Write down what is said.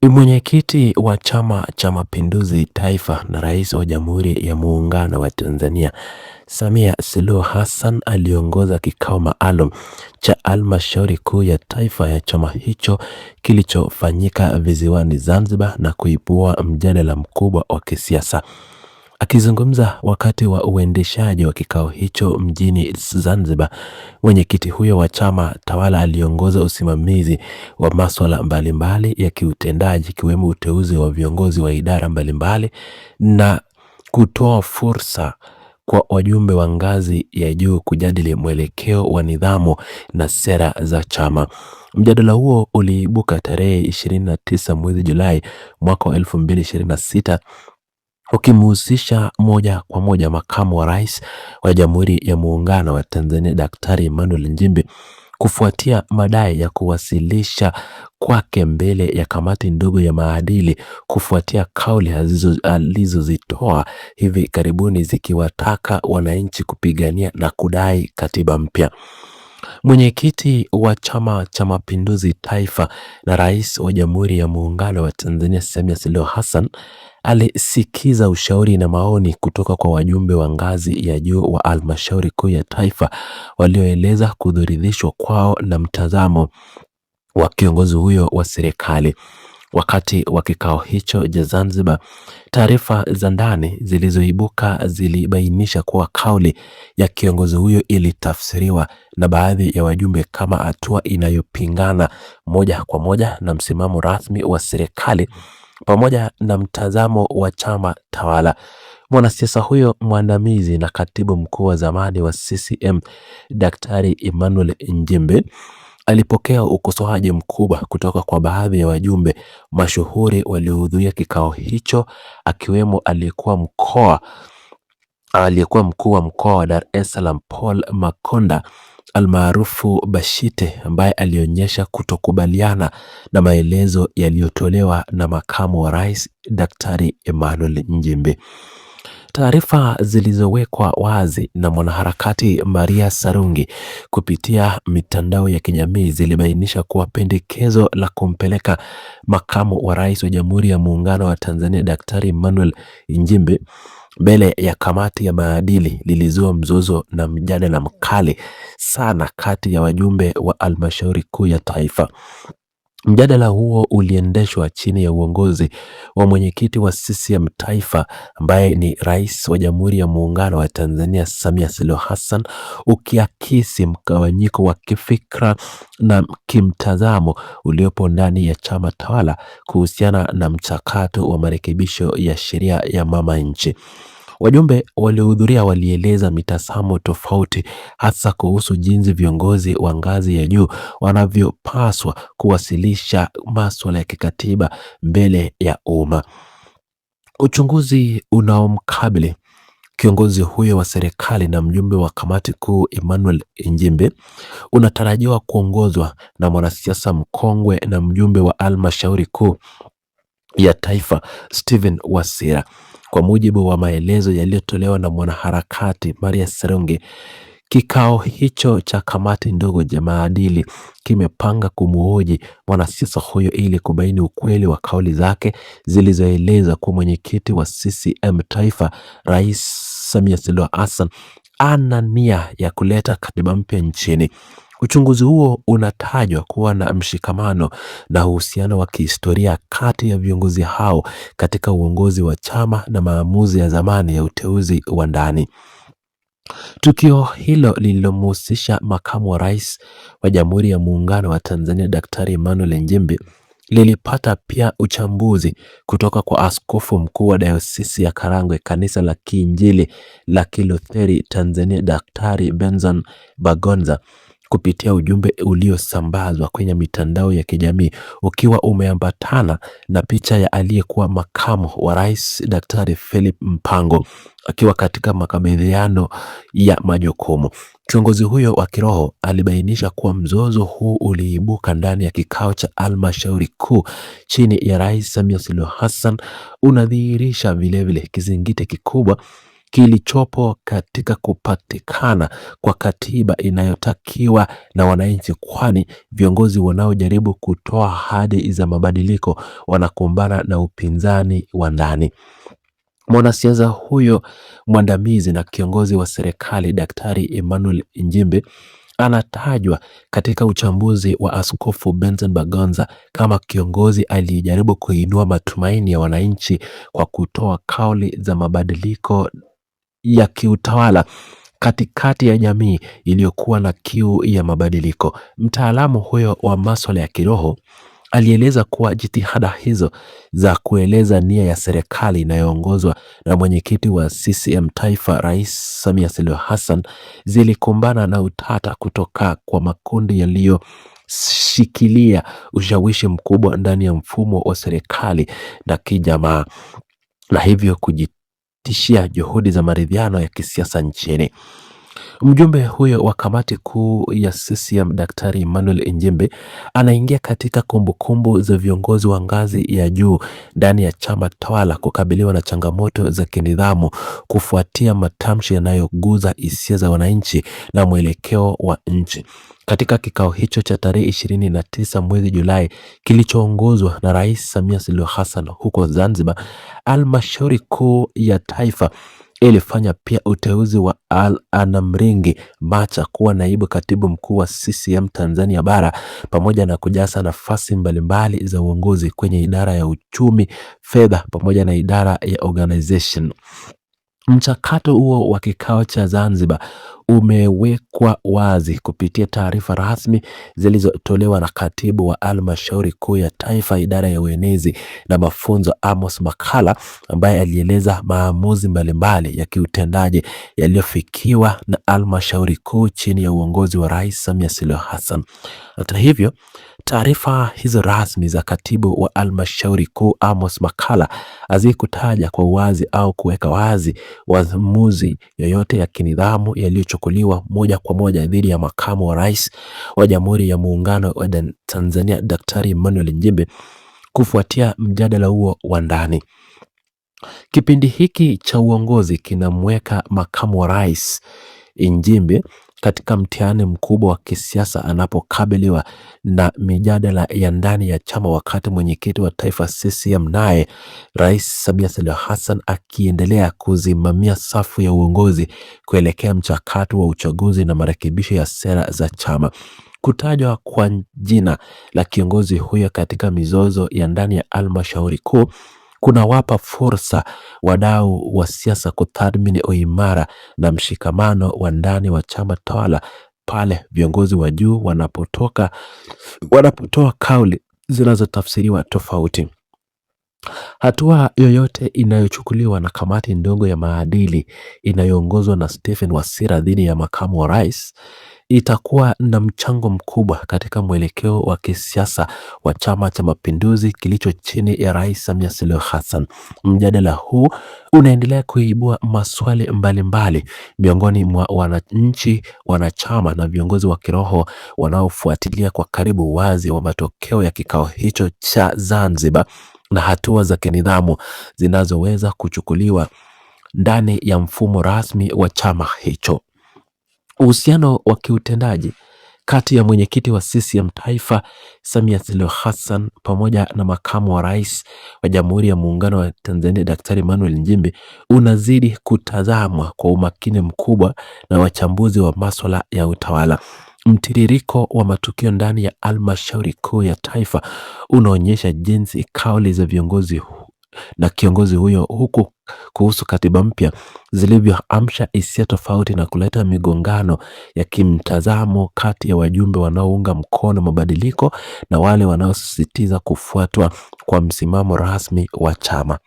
Mwenyekiti wa Chama cha Mapinduzi Taifa na Rais wa Jamhuri ya Muungano wa Tanzania, Samia Suluhu Hassan, aliongoza kikao maalum cha Halmashauri Kuu ya Taifa ya chama hicho kilichofanyika visiwani Zanzibar na kuibua mjadala mkubwa wa kisiasa. Akizungumza wakati wa uendeshaji wa kikao hicho mjini Zanzibar, mwenyekiti huyo wa chama tawala aliongoza usimamizi wa masuala mbalimbali ya kiutendaji, ikiwemo uteuzi wa viongozi wa idara mbalimbali na kutoa fursa kwa wajumbe wa ngazi ya juu kujadili mwelekeo wa nidhamu na sera za chama. Mjadala huo uliibuka tarehe 29 mwezi Julai mwaka wa 2026, ukimhusisha moja kwa moja makamu wa rais wa Jamhuri ya Muungano wa Tanzania Daktari Emmanuel Nchimbi, kufuatia madai ya kuwasilisha kwake mbele ya kamati ndogo ya maadili kufuatia kauli alizozitoa hivi karibuni zikiwataka wananchi kupigania na kudai katiba mpya. Mwenyekiti wa Chama cha Mapinduzi Taifa na Rais wa Jamhuri ya Muungano wa Tanzania Samia Suluhu Hassan alisikiza ushauri na maoni kutoka kwa wajumbe wa ngazi ya juu wa Halmashauri Kuu ya Taifa walioeleza kuridhishwa kwao na mtazamo wa kiongozi huyo wa serikali. Wakati wa kikao hicho cha Zanzibar, taarifa za ndani zilizoibuka zilibainisha kuwa kauli ya kiongozi huyo ilitafsiriwa na baadhi ya wajumbe kama hatua inayopingana moja kwa moja na msimamo rasmi wa serikali pamoja na mtazamo wa chama tawala. Mwanasiasa huyo mwandamizi na katibu mkuu wa zamani wa CCM Daktari Emmanuel Nchimbi alipokea ukosoaji mkubwa kutoka kwa baadhi ya wajumbe mashuhuri waliohudhuria kikao hicho, akiwemo aliyekuwa mkuu wa mkoa wa Dar es Salaam Paul Makonda almaarufu Bashite, ambaye alionyesha kutokubaliana na maelezo yaliyotolewa na makamu wa rais Daktari Emmanuel Nchimbi. Taarifa zilizowekwa wazi na mwanaharakati Maria Sarungi kupitia mitandao ya kijamii zilibainisha kuwa pendekezo la kumpeleka makamu wa rais wa Jamhuri ya Muungano wa Tanzania Daktari Emmanuel Nchimbi mbele ya kamati ya maadili lilizua mzozo na mjadala mkali sana kati ya wajumbe wa Halmashauri Kuu ya Taifa. Mjadala huo uliendeshwa chini ya uongozi wa mwenyekiti wa CCM Taifa ambaye ni Rais wa Jamhuri ya Muungano wa Tanzania Samia Suluhu Hassan, ukiakisi mgawanyiko wa kifikra na kimtazamo uliopo ndani ya chama tawala kuhusiana na mchakato wa marekebisho ya sheria ya mama nchi. Wajumbe waliohudhuria walieleza mitazamo tofauti, hasa kuhusu jinsi viongozi wa ngazi ya juu wanavyopaswa kuwasilisha masuala ya kikatiba mbele ya umma. Uchunguzi unaomkabili kiongozi huyo wa serikali na mjumbe wa kamati kuu Emmanuel Nchimbi unatarajiwa kuongozwa na mwanasiasa mkongwe na mjumbe wa Halmashauri Kuu ya Taifa Stephen Wasira. Kwa mujibu wa maelezo yaliyotolewa na mwanaharakati Maria Sarungi, kikao hicho cha kamati ndogo ya maadili kimepanga kumhoji mwanasiasa huyo ili kubaini ukweli wa kauli zake zilizoeleza kwa mwenyekiti wa CCM Taifa Rais Samia Suluhu Hassan ana nia ya kuleta katiba mpya nchini. Uchunguzi huo unatajwa kuwa na mshikamano na uhusiano wa kihistoria kati ya viongozi hao katika uongozi wa chama na maamuzi ya zamani ya uteuzi wa ndani. Tukio hilo lililomhusisha makamu wa rais wa Jamhuri ya Muungano wa Tanzania Daktari Emmanuel Nchimbi lilipata pia uchambuzi kutoka kwa askofu mkuu wa Dayosisi ya Karagwe, Kanisa la Kiinjili la Kilutheri Tanzania Daktari Benson Bagonza, kupitia ujumbe uliosambazwa kwenye mitandao ya kijamii ukiwa umeambatana na picha ya aliyekuwa makamu wa rais Daktari Philip Mpango akiwa katika makabidhiano ya majukumu. Kiongozi huyo wa kiroho alibainisha kuwa mzozo huu uliibuka ndani ya kikao cha Halmashauri Kuu chini ya Rais Samia Suluhu Hassan, unadhihirisha vilevile kizingiti kikubwa kilichopo katika kupatikana kwa katiba inayotakiwa na wananchi, kwani viongozi wanaojaribu kutoa ahadi za mabadiliko wanakumbana na upinzani wa ndani. Mwanasiasa huyo mwandamizi na kiongozi wa serikali Daktari Emmanuel Nchimbi anatajwa katika uchambuzi wa Askofu Benson Bagonza kama kiongozi aliyejaribu kuinua matumaini ya wananchi kwa kutoa kauli za mabadiliko ya kiutawala katikati ya jamii iliyokuwa na kiu ya mabadiliko. Mtaalamu huyo wa masuala ya kiroho alieleza kuwa jitihada hizo za kueleza nia ya serikali inayoongozwa na mwenyekiti wa CCM Taifa, Rais Samia Suluhu Hassan, zilikumbana na utata kutoka kwa makundi yaliyoshikilia ushawishi mkubwa ndani ya mfumo wa serikali na kijamaa, na hivyo kujitishia juhudi za maridhiano ya kisiasa nchini. Mjumbe huyo wa kamati kuu ya CCM Daktari Emmanuel Nchimbi anaingia katika kumbukumbu za viongozi wa ngazi ya juu ndani ya chama tawala kukabiliwa na changamoto za kinidhamu kufuatia matamshi yanayoguza hisia za wananchi na mwelekeo wa nchi. Katika kikao hicho cha tarehe 29 mwezi Julai kilichoongozwa na Rais Samia Suluhu Hassan huko Zanzibar, Halmashauri Kuu ya Taifa ilifanya pia uteuzi wa Anamringi Macha kuwa naibu katibu mkuu wa CCM Tanzania Bara, pamoja na kujaza nafasi mbalimbali za uongozi kwenye idara ya uchumi, fedha pamoja na idara ya organization. Mchakato huo wa kikao cha Zanzibar umewekwa wazi kupitia taarifa rasmi zilizotolewa na katibu wa Halmashauri Kuu ya Taifa, idara ya uenezi na mafunzo, Amos Makalla, ambaye alieleza maamuzi mbalimbali ya kiutendaji yaliyofikiwa na Halmashauri Kuu chini ya uongozi wa Rais Samia Suluhu Hassan. Hata hivyo, taarifa hizo rasmi za katibu wa Halmashauri Kuu Amos Makalla hazikutaja kwa uwazi au kuweka wazi maamuzi yoyote ya kinidhamu yaliyochukuliwa moja kwa moja dhidi ya makamu wa rais wa Jamhuri ya Muungano wa Tanzania Daktari Emmanuel Nchimbi kufuatia mjadala huo wa ndani. Kipindi hiki cha uongozi kinamweka makamu wa rais Nchimbi katika mtihani mkubwa wa kisiasa anapokabiliwa na mijadala ya ndani ya chama, wakati mwenyekiti wa taifa CCM naye Rais Samia Suluhu Hassan akiendelea kuzimamia safu ya uongozi kuelekea mchakato wa uchaguzi na marekebisho ya sera za chama. Kutajwa kwa jina la kiongozi huyo katika mizozo ya ndani ya Halmashauri Kuu kunawapa fursa wadau wa siasa kutathmini uimara na mshikamano wa ndani wa chama tawala pale viongozi wa juu wanapotoa kauli zinazotafsiriwa tofauti. Hatua yoyote inayochukuliwa na kamati ndogo ya maadili inayoongozwa na Stephen Wasira dhidi ya makamu wa rais itakuwa na mchango mkubwa katika mwelekeo wa kisiasa wa Chama cha Mapinduzi kilicho chini ya Rais Samia Suluhu Hassan. Mjadala huu unaendelea kuibua maswali mbalimbali miongoni mwa wananchi, wanachama na viongozi wa kiroho wanaofuatilia kwa karibu wazi wa matokeo ya kikao hicho cha Zanzibar na hatua za kinidhamu zinazoweza kuchukuliwa ndani ya mfumo rasmi wa chama hicho. Uhusiano wa kiutendaji kati ya mwenyekiti wa CCM Taifa Samia Suluhu Hassan pamoja na makamu wa rais wa Jamhuri ya Muungano wa Tanzania Daktari Emmanuel Nchimbi unazidi kutazamwa kwa umakini mkubwa na wachambuzi wa masuala ya utawala. Mtiririko wa matukio ndani ya Halmashauri Kuu ya Taifa unaonyesha jinsi kauli za viongozi na kiongozi huyo huku kuhusu katiba mpya zilivyoamsha hisia tofauti na kuleta migongano ya kimtazamo kati ya wajumbe wanaounga mkono mabadiliko na wale wanaosisitiza kufuatwa kwa msimamo rasmi wa chama.